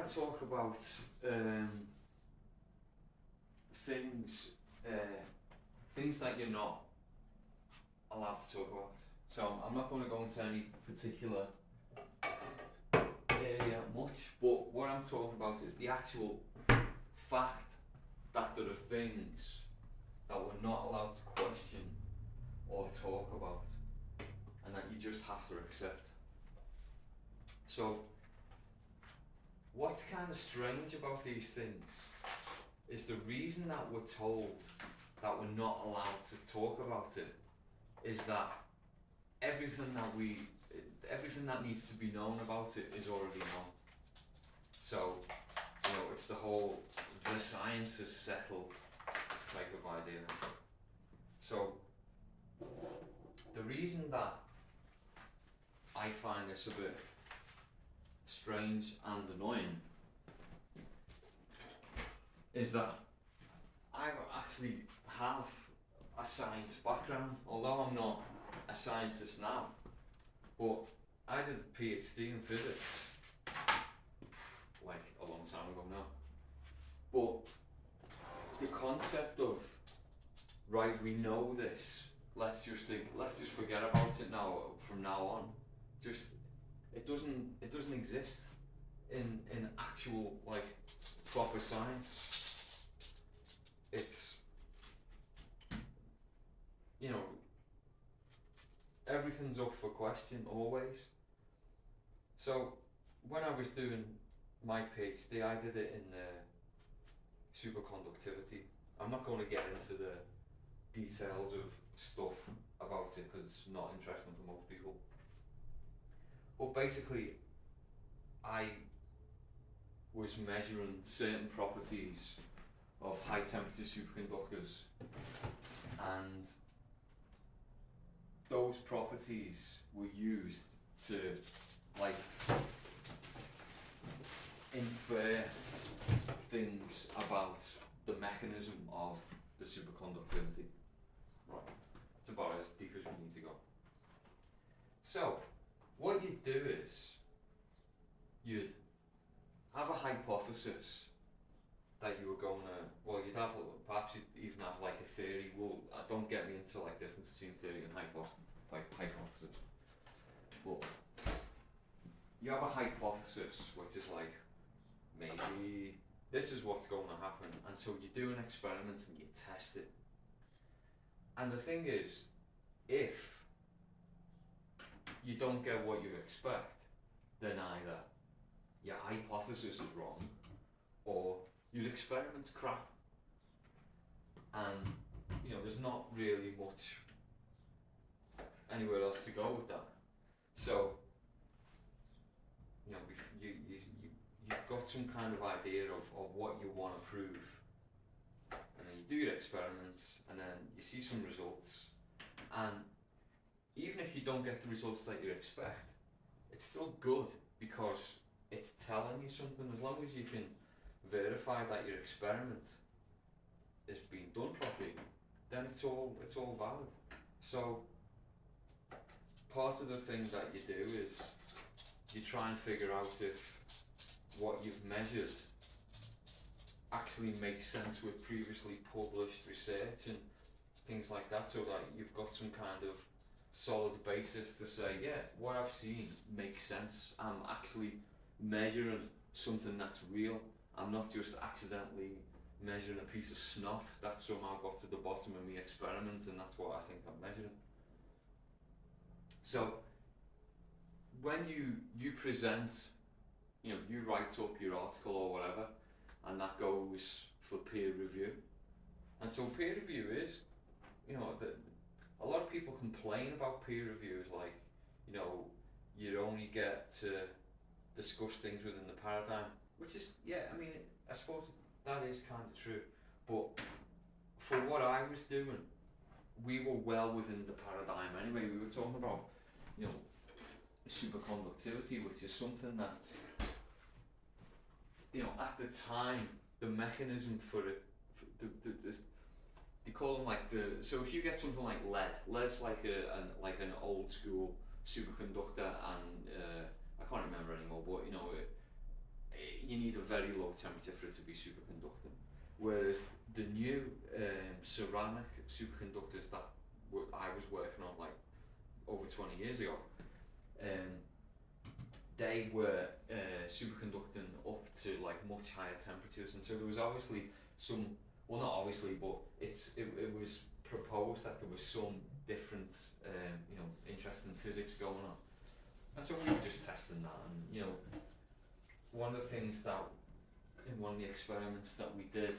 to talk about things things that you're not allowed to talk about. So I'm not going to go into any particular area much, but what I'm talking about is the actual fact that there are things that we're not allowed to question or talk about, and that you just have to accept. So what's kind of strange about these things is the reason that we're told that we're not allowed to talk about it is that everything that needs to be known about it is already known. So, it's the whole the science is settled type of idea. So the reason that I find this a bit strange and annoying is that I actually have a science background, although I'm not a scientist now, but I did a PhD in physics like a long time ago now. But the concept of, right, we know this, let's just forget about it now from now on, just it doesn't exist in actual like proper science. It's everything's up for question always. So when I was doing my PhD, I did it in superconductivity. I'm not going to get into the details of stuff about it because it's not interesting for most people. But basically, I was measuring certain properties of high temperature superconductors, and those properties were used to like infer things about the mechanism of the superconductivity. Right, it's about as deep as we need to go. So what you'd do is you'd have a hypothesis that you were going to, you'd have, perhaps you'd even have like a theory. Well, don't get me into like difference between theory and hypothesis. But you have a hypothesis which is like, maybe this is what's going to happen, and so you do an experiment and you test it. And the thing is, if you don't get what you expect, then either your hypothesis is wrong or your experiment's crap. And there's not really much anywhere else to go with that. So you've got some kind of idea of what you want to prove, and then you do your experiments, and then you see some results, and even if you don't get the results that you expect, it's still good because it's telling you something. As long as you can verify that your experiment is being done properly, then it's all valid. So part of the thing that you do is you try and figure out if what you've measured actually makes sense with previously published research and things like that, so that you've got some kind of solid basis to say, yeah, what I've seen makes sense. I'm actually measuring something that's real. I'm not just accidentally measuring a piece of snot that somehow got to the bottom of my experiment, and that's what I think I'm measuring. So when you present, you write up your article or whatever, and that goes for peer review. And so peer review is, a lot of people complain about peer reviews, like, you only get to discuss things within the paradigm, which is, I suppose that is kind of true. But for what I was doing, we were well within the paradigm anyway. We were talking about, superconductivity, which is something that, at the time, the mechanism for it, they call them so if you get something like lead's like an old school superconductor, and I can't remember anymore, but you need a very low temperature for it to be superconducting. Whereas the new ceramic superconductors that I was working on like over 20 years ago, they were superconducting up to like much higher temperatures, and so there was obviously some, well not obviously, but it was proposed that there was some different interesting physics going on, and so we were just testing that. And one of the things that in one of the experiments that we did,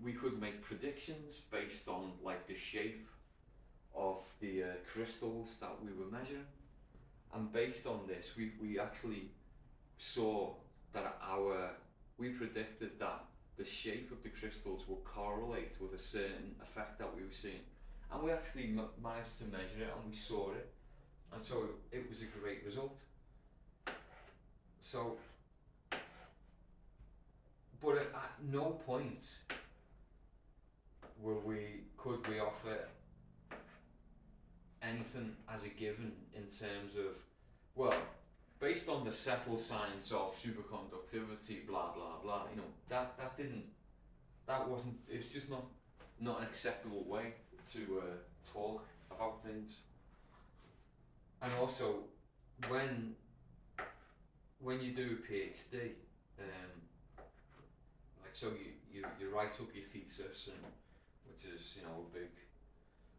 we could make predictions based on like the shape of the crystals that we were measuring, and based on this we actually saw that we predicted that the shape of the crystals will correlate with a certain effect that we were seeing, and we actually managed to measure it, and we saw it, and so it was a great result. So, but at no point could we offer anything as a given in terms of, well, based on the settled science of superconductivity, blah blah blah. That wasn't. It's just not an acceptable way to talk about things. And also, when you do a PhD, like so you write up your thesis, and which is a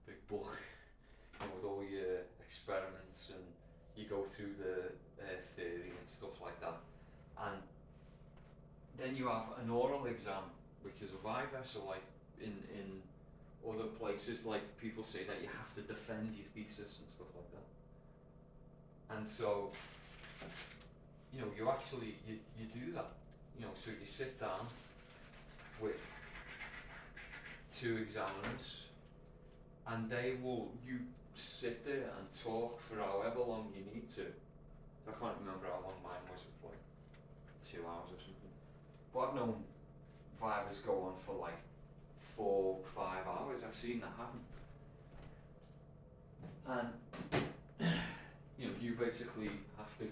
big book, with all your experiments, and you go through the theory and stuff like that, and then you have an oral exam, which is a viva. So like in other places, like people say that you have to defend your thesis and stuff like that, and so you actually you do that, so you sit down with two examiners, and you sit there and talk for however long you need to. I can't remember how long mine was, like 2 hours or something, but I've known vivas go on for like 4-5 hours. I've seen that happen, and you basically have to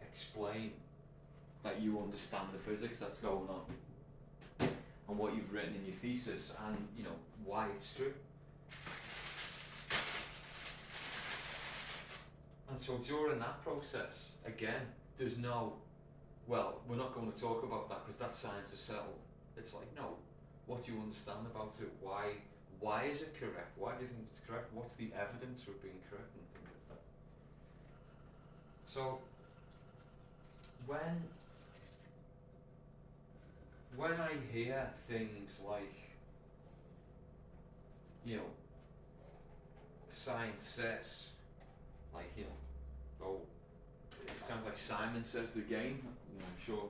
explain that you understand the physics that's going on and what you've written in your thesis, and why it's true. And so during that process, again, there's no, well, we're not going to talk about that because that science is settled. It's like, no, what do you understand about it? Why is it correct? Why do you think it's correct? What's the evidence for being correct, and things like that. So when I hear things like, science says, like, oh, it sounds like Simon Says the game. I'm sure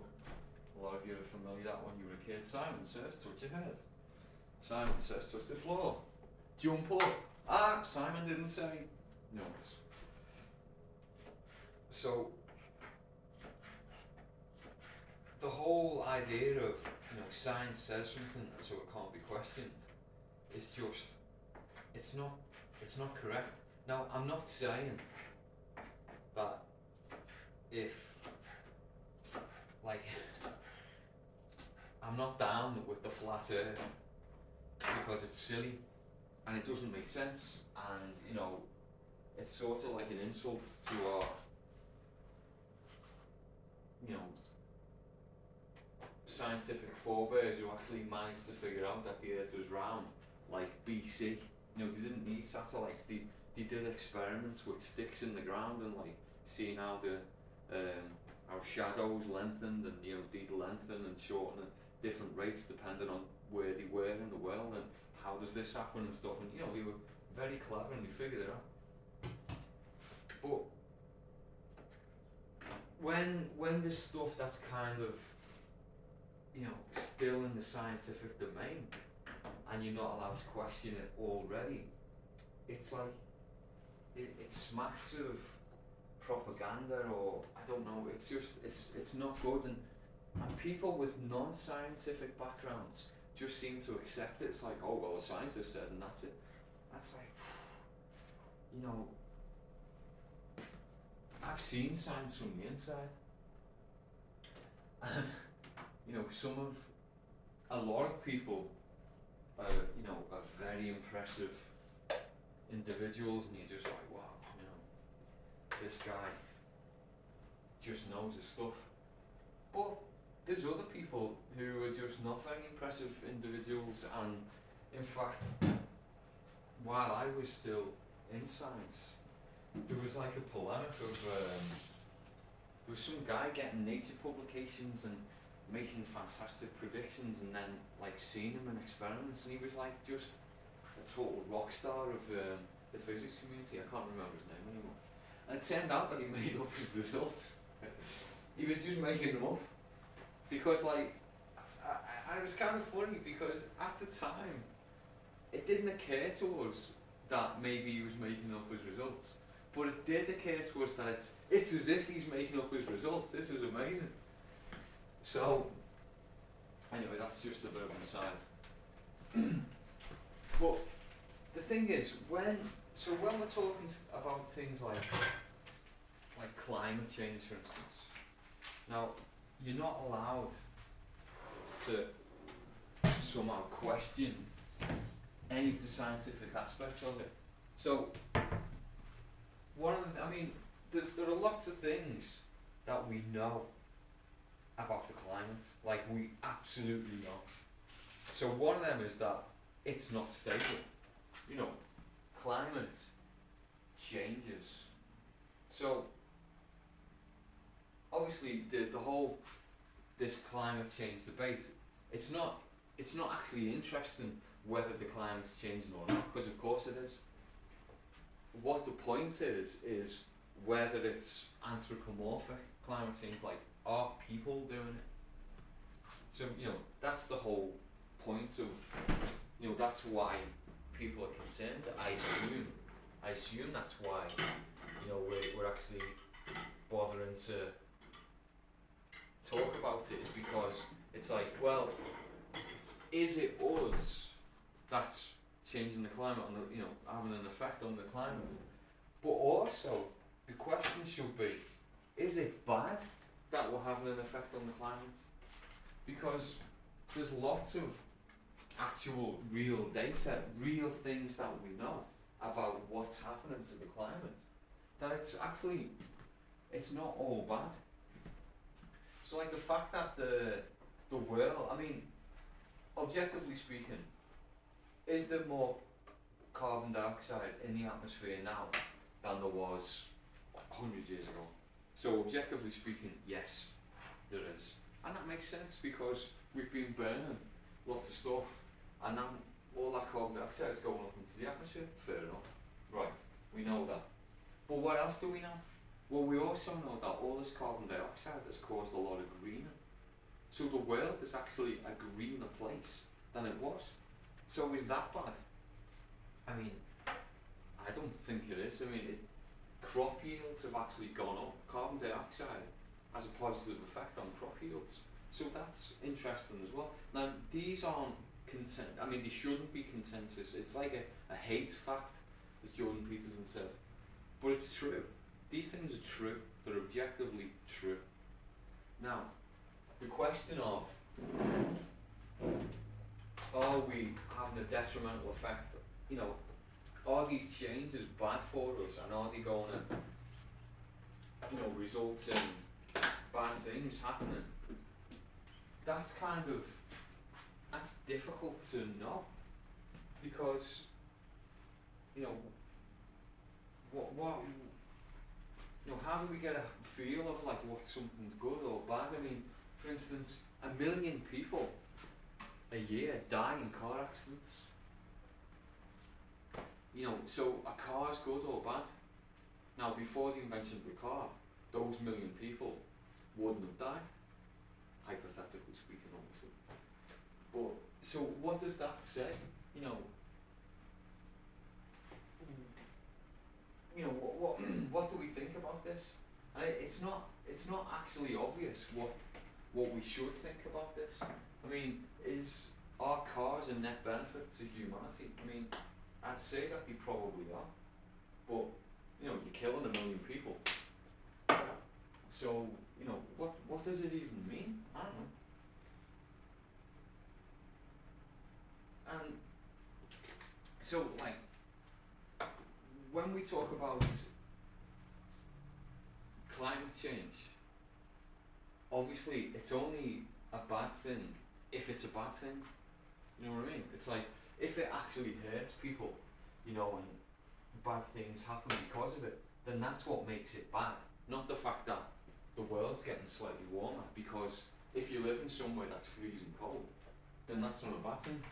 a lot of you are familiar that when you were a kid. Simon says, touch your head. Simon says, touch the floor. Jump up. Simon didn't say. No, so the whole idea of science says something and so it can't be questioned is just, it's not correct. Now, I'm not saying that if, like, I'm not down with the flat earth because it's silly and it doesn't make sense, and it's sort of like an insult to our scientific forebears who actually managed to figure out that the earth was round, like BC. They didn't need satellites. They did experiments with sticks in the ground and like seeing how how shadows lengthened, and they'd lengthen and shorten at different rates depending on where they were in the world, and how does this happen and stuff, and they were very clever and they figured it out. But when there's stuff that's kind of still in the scientific domain and you're not allowed to question it already, it's like it smacks of propaganda, or I don't know, it's just it's not good, and people with non-scientific backgrounds just seem to accept it. It's like, oh well, a scientist said and that's it. That's like, I've seen science from the inside, And a lot of people are very impressive individuals, and you're just like, wow, this guy just knows his stuff. But there's other people who are just not very impressive individuals, and in fact, while I was still in science, there was like a polemic of there was some guy getting Nature publications and making fantastic predictions, and then like seeing him in experiments, and he was like just a total rock star of the physics community. I can't remember his name anymore. And it turned out that he made up his results. He was just making them up. Because like, I was kind of funny because at the time, it didn't occur to us that maybe he was making up his results. But it did occur to us that it's as if he's making up his results. This is amazing. So, anyway, that's just a bit of an aside. But the thing is, when we're talking about things like climate change, for instance, now you're not allowed to somehow question any of the scientific aspects of it. So, there are lots of things that we know about the climate, like we absolutely know. So one of them is that it's not stable. Climate changes. So obviously the whole this climate change debate, it's not actually interesting whether the climate's changing or not, because of course it is. What the point is whether it's anthropomorphic climate change, like are people doing it? So that's the whole point of that's why people are concerned. I assume that's why we're actually bothering to talk about it, is because it's like, well, is it us that's changing the climate and having an effect on the climate? But also the question should be, is it bad that we're having an effect on the climate? Because there's lots of actual real data, real things that we know about what's happening to the climate, that it's not all bad. So like the fact that the world, objectively speaking, is there more carbon dioxide in the atmosphere now than there was 100 years ago? So objectively speaking, yes, there is. And that makes sense because we've been burning lots of stuff, and now all that carbon dioxide is going up into the atmosphere. Fair enough. Right, we know that. But what else do we know? Well, we also know that all this carbon dioxide has caused a lot of greening. So the world is actually a greener place than it was. So is that bad? I don't think it is. Crop yields have actually gone up. Carbon dioxide has a positive effect on crop yields. So that's interesting as well. Now, these aren't they shouldn't be contentious. It's like a hate fact, as Jordan Peterson says. But it's true. These things are true. They're objectively true. Now, the question of, are we having a detrimental effect? Are these changes bad for us, and are they going to, result in bad things happening? That's difficult to know, because, how do we get a feel of like what something's good or bad? For instance, 1 million people a year die in car accidents. So a car's good or bad? Now, before the invention of the car, those 1 million people wouldn't have died, hypothetically speaking, obviously. But so what does that say? What do we think about this? And it's not actually obvious what we should think about this. Are cars a net benefit to humanity? I'd say that they probably are, but you're killing 1 million people. So, what does it even mean? I don't know. And so, like, when we talk about climate change, obviously it's only a bad thing if it's a bad thing. You know what I mean? It's like, if it actually hurts people, and bad things happen because of it, then that's what makes it bad. Not the fact that the world's getting slightly warmer, because if you live in somewhere that's freezing cold, then that's not a bad thing.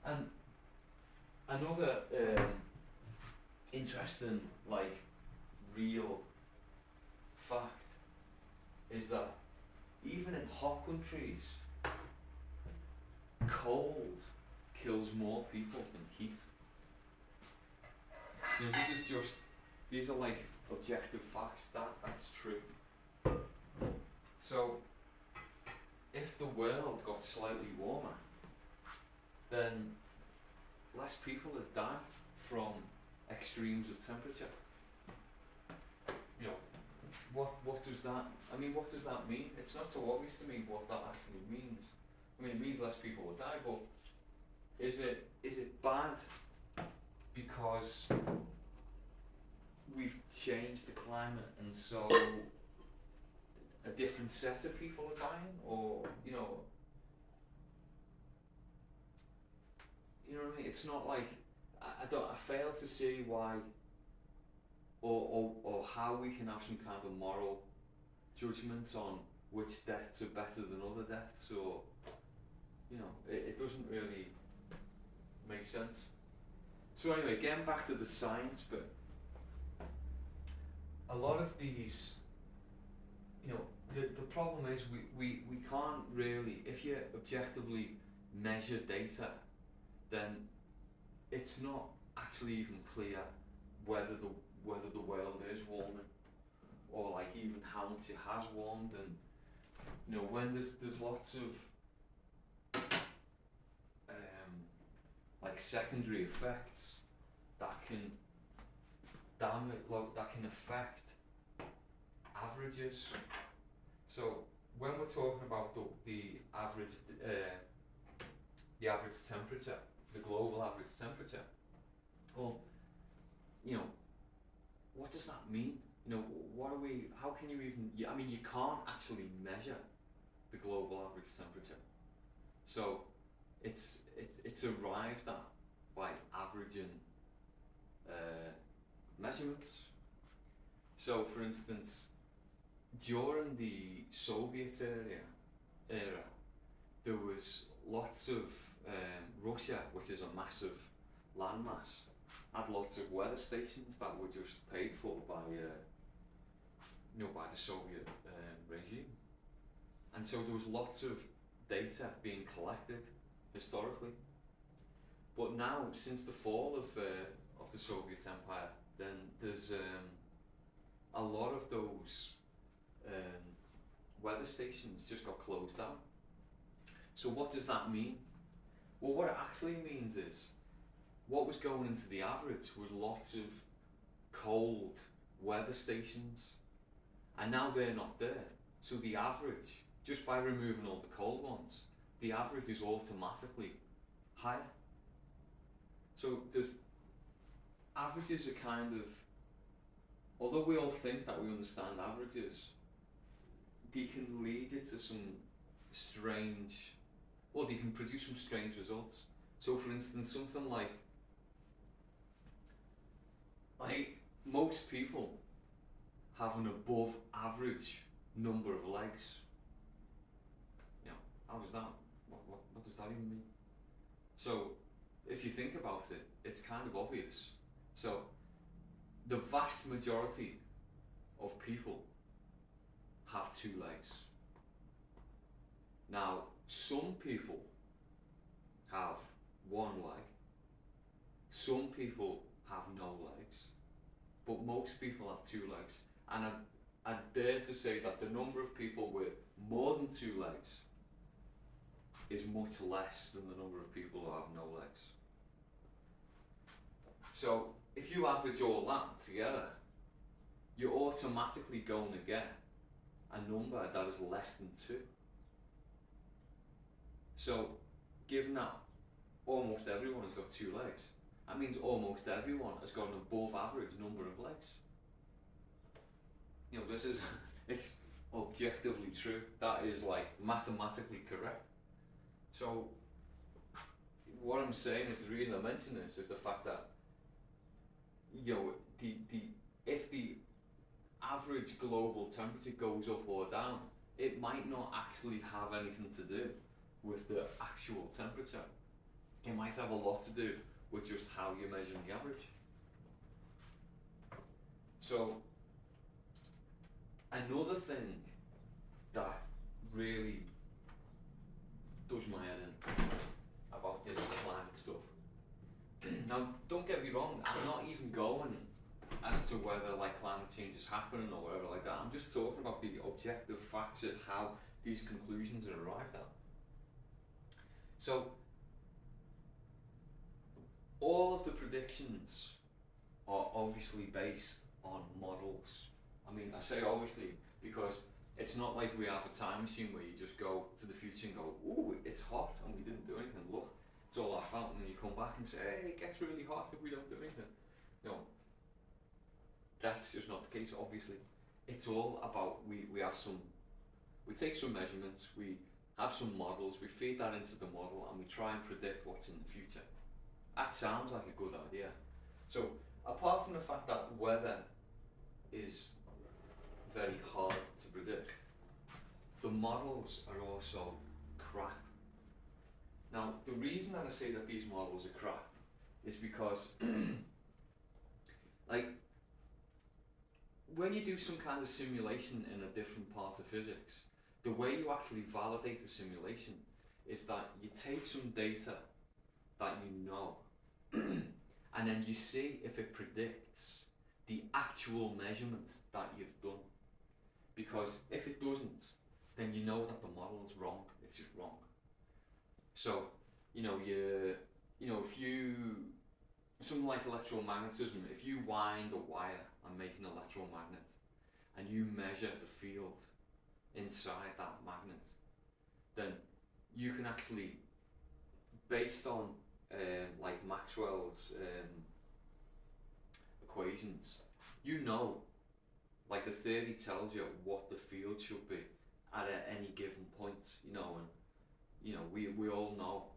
And another interesting, like, real fact is that even in hot countries, cold kills more people than heat. These are like objective facts, that's true. So, if the world got slightly warmer, then less people would die from extremes of temperature. What does that mean? It's not so obvious to me what that actually means. It means less people will die, but is it bad because we've changed the climate and so a different set of people are dying, or what I mean? It's not like I fail to see why or how we can have some kind of moral judgment on which deaths are better than other deaths, or it doesn't really make sense. So anyway, getting back to the science bit, a lot of these, the problem is we can't really, if you objectively measure data, then it's not actually even clear whether the world is warming, or like even how much it has warmed. And when there's lots of like secondary effects that can that can affect averages. So when we're talking about the average temperature, the global average temperature, well, what does that mean? How can you even, you can't actually measure the global average temperature. So it's arrived at by averaging measurements. So for instance, during the Soviet era, there was lots of Russia, which is a massive landmass, had lots of weather stations that were just paid for by by the Soviet regime, and so there was lots of data being collected historically. But now, since the fall of the Soviet Empire, then there's a lot of those weather stations just got closed down. So what does that mean? Well, what it actually means is, what was going into the average was lots of cold weather stations, and now they're not there. So the average, just by removing all the cold ones, the average is automatically higher. So averages are kind of, although we all think that we understand averages, they can lead you to some strange, or they can produce some strange results. So for instance, something like most people have an above average number of legs. How does that, what does that even mean? So if you think about it, it's kind of obvious. So the vast majority of people have 2 legs. Now, some people have 1 leg, some people have no legs, but most people have 2 legs. And I dare to say that the number of people with more than 2 legs is much less than the number of people who have no legs. So if you average all that together, you're automatically going to get a number that is less than 2. So, given that almost everyone has got 2 legs, that means almost everyone has got an above average number of legs. This is, it's objectively true. That is like mathematically correct. So, what I'm saying is, the reason I mention this is the fact that, if the average global temperature goes up or down, it might not actually have anything to do with the actual temperature. It might have a lot to do with just how you're measuring the average. So, another thing that really does my head in about this climate stuff. Now, don't get me wrong, I'm not even going as to whether like climate change is happening or whatever like that. I'm just talking about the objective facts of how these conclusions are arrived at. So, all of the predictions are obviously based on models. I mean, I say obviously because it's not like we have a time machine where you just go to the future and go, ooh, it's hot and we didn't do anything, look, it's all our fault, and then you come back and say, hey, it gets really hot if we don't do anything. No, that's just not the case, obviously. It's all about, we take some measurements, we have some models, we feed that into the model, and we try and predict what's in the future. That sounds like a good idea. So, apart from the fact that weather is very hard to predict, the models are also crap. Now, the reason that I say that these models are crap is because, like, when you do some kind of simulation in a different part of physics, the way you actually validate the simulation is that you take some data that you know, and then you see if it predicts the actual measurements that you've done. Because if it doesn't, then you know that the model is wrong. It's just wrong. So, if you, something like electromagnetism, if you wind a wire and make an electromagnet, and you measure the field inside that magnet, then you can actually, based on like Maxwell's equations, like the theory tells you what the field should be at any given point, and we all know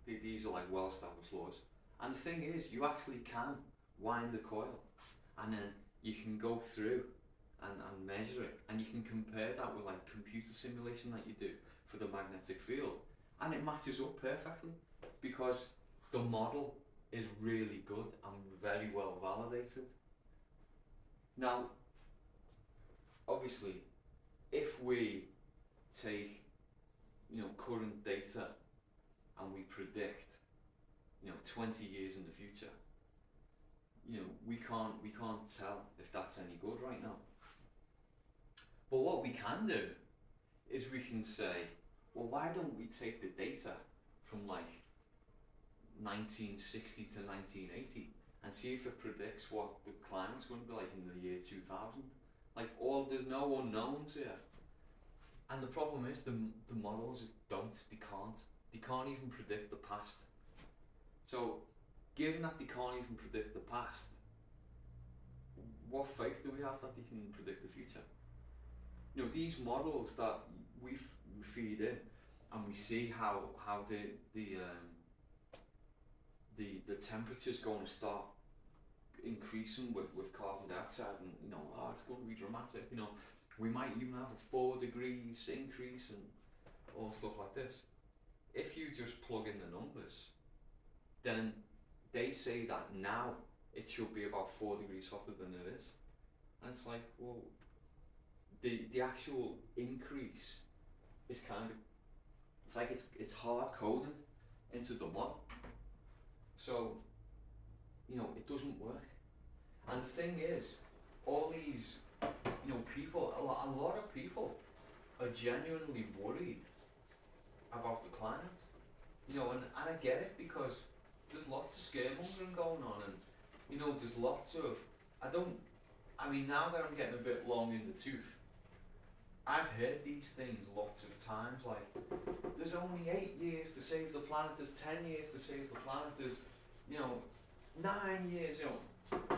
these are like well-established laws. And the thing is, you actually can wind the coil, and then you can go through and measure it, and you can compare that with like computer simulation that you do for the magnetic field, and it matches up perfectly because the model is really good and very well validated. Now, obviously, if we take current data and we predict 20 years in the future, we can't tell if that's any good right now. But what we can do is we can say, well, why don't we take the data from like 1960 to 1980 and see if it predicts what the climate's going to be like in the year 2000? Like, there's no unknowns here. And the problem is the models they can't even predict the past. So, given that they can't even predict the past, what faith do we have that they can predict the future? These models that we feed in, and we see how the temperature's going to start increasing with carbon dioxide, and it's going to be dramatic. We might even have a 4 degrees increase and all stuff like this. If you just plug in the numbers, then they say that now it should be about 4 degrees hotter than it is. And it's like, well, the actual increase is it's hard coded into the model. So, it doesn't work. And the thing is, all these, people, a lot of people are genuinely worried about the climate. And I get it, because there's lots of scaremongering going on, and there's lots of, now that I'm getting a bit long in the tooth, I've heard these things lots of times, like, there's only 8 years to save the planet, there's 10 years to save the planet, there's, you know, 9 years, you know,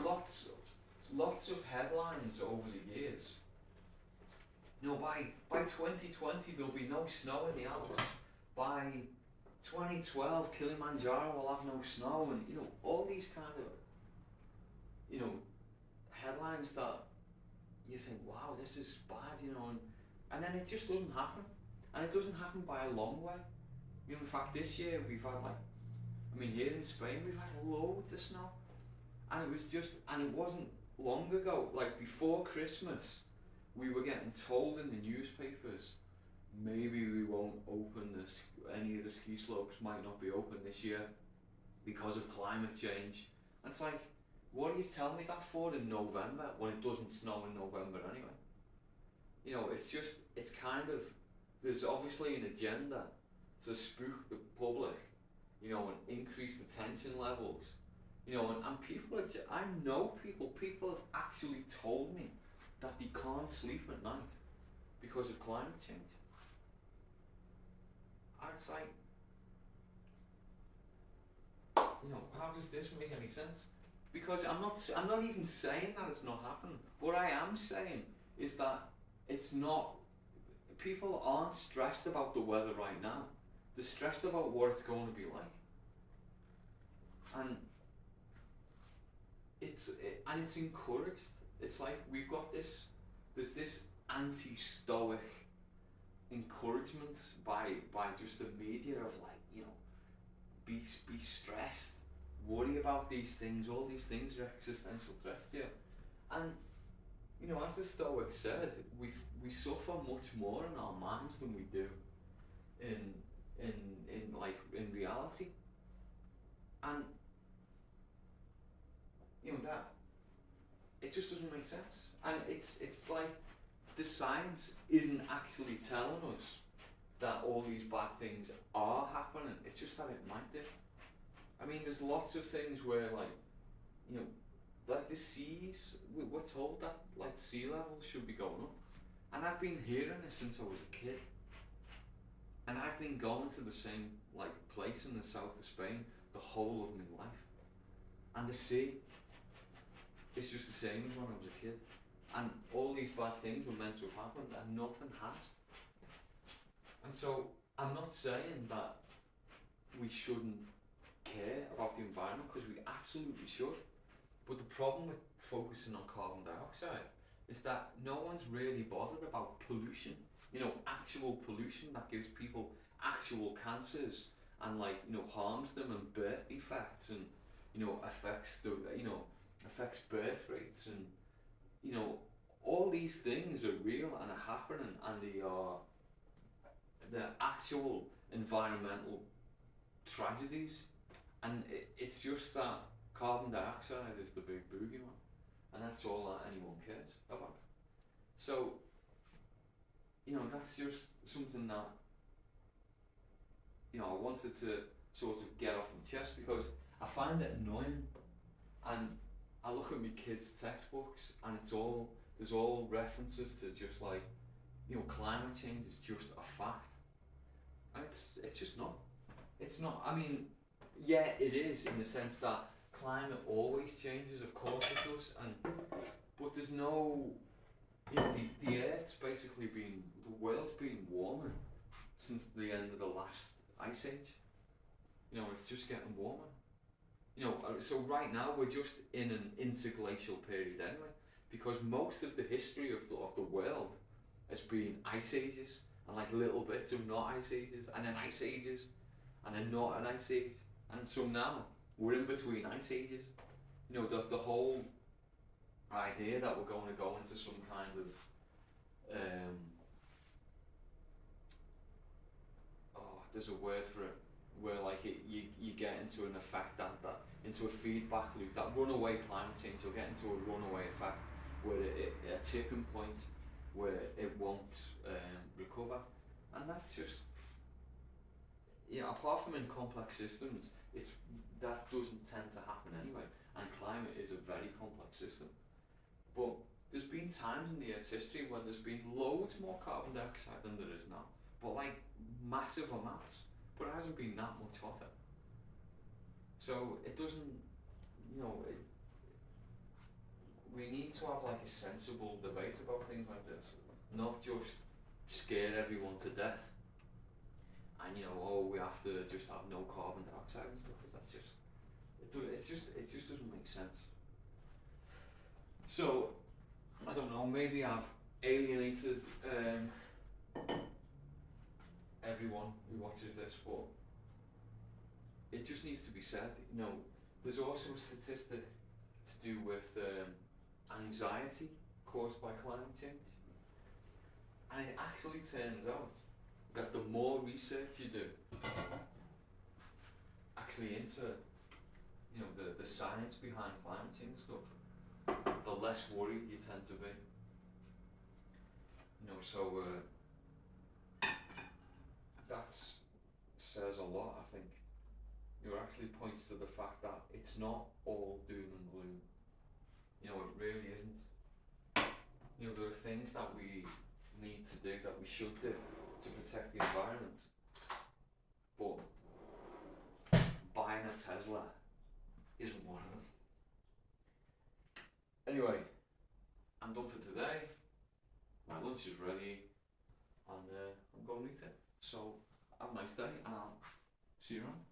lots of headlines over the years. You know, by 2020 there'll be no snow in the Alps. By 2012 Kilimanjaro will have no snow, and you know, all these kind of, you know, headlines that you think, wow, this is bad, you know, and then it just doesn't happen. And it doesn't happen by a long way. You know, in fact, this year we've had like, I mean, here in Spain we've had loads of snow, and it wasn't long ago, like before Christmas, we were getting told in the newspapers, maybe we won't open any of the ski slopes might not be open this year because of climate change. And it's like, what are you telling me that for in November when it doesn't snow in November anyway? You know, it's kind of, there's obviously an agenda to spook the public, you know, and increase the tension levels, you know, and people I know people have actually told me that they can't sleep at night because of climate change. And it's like, you know, how does this make any sense? Because I'm not even saying that it's not happening. What I am saying is that it's not, people aren't stressed about the weather right now. They're stressed about what it's going to be like. And it's encouraged. It's like we've got there's this anti-stoic encouragement by just the media of, like, you know, be stressed, worry about these things, all these things are existential threats to you. And you know, as the Stoics said, we suffer much more in our minds than we do in reality. And you know, that it just doesn't make sense. And it's like the science isn't actually telling us that all these bad things are happening. It's just that it might do. I mean, there's lots of things where, like, you know, like the seas, we're told that like sea levels should be going up. And I've been hearing this since I was a kid. And I've been going to the same like place in the south of Spain the whole of my life. And the sea is just the same as when I was a kid. And all these bad things were meant to have happened and nothing has. And so I'm not saying that we shouldn't care about the environment, because we absolutely should. But the problem with focusing on carbon dioxide is that no one's really bothered about pollution. You know, actual pollution that gives people actual cancers and, like, you know, harms them, and birth defects, and, you know, affects birth rates, and, you know, all these things are real and are happening, and they're actual environmental tragedies. And it's just that carbon dioxide is the big boogie one, and that's all that anyone cares about. So, you know, that's just something that, you know, I wanted to sort of get off my chest, because I find it annoying, and I look at my kids' textbooks and there's all references to just, like, you know, climate change is just a fact, and it's just not. It's not. I mean, yeah, it is, in the sense that climate always changes, of course it does, but there's no, you know, the Earth's basically the world's been warming since the end of the last ice age. You know, it's just getting warmer. You know, so right now we're just in an interglacial period anyway, because most of the history of the world has been ice ages, and like little bits of not ice ages, and then ice ages, and then not an ice age. And so now we're in between ice ages. You know, the whole idea that we're going to go into some kind of there's a word for it, where like you get into an effect that into a feedback loop, that runaway climate change. You'll get into a runaway effect where a tipping point where it won't recover, and that's just, you know, apart from in complex systems, that doesn't tend to happen anyway, and climate is a very complex system. But there's been times in the Earth's history when there's been loads more carbon dioxide than there is now, but like massive amounts. But it hasn't been that much hotter. So it doesn't, you know, we need to have like a sensible debate about things like this, not just scare everyone to death. And oh, we have to just have no carbon dioxide and stuff, because that's just it just doesn't make sense. So I don't know, maybe I've alienated everyone who watches this, but it just needs to be said. There's also a statistic to do with anxiety caused by climate change, and it actually turns out that the more research you do actually into the science behind climate change stuff, the less worried you tend to be. So that says a lot, I think. It actually points to the fact that it's not all doom and gloom. It really isn't. There are things that we need to do, that we should do, to protect the environment. But buying a Tesla isn't one of them. Anyway, I'm done for today. My lunch is ready, and I'm going to eat it. So have a nice day, and I'll see you around.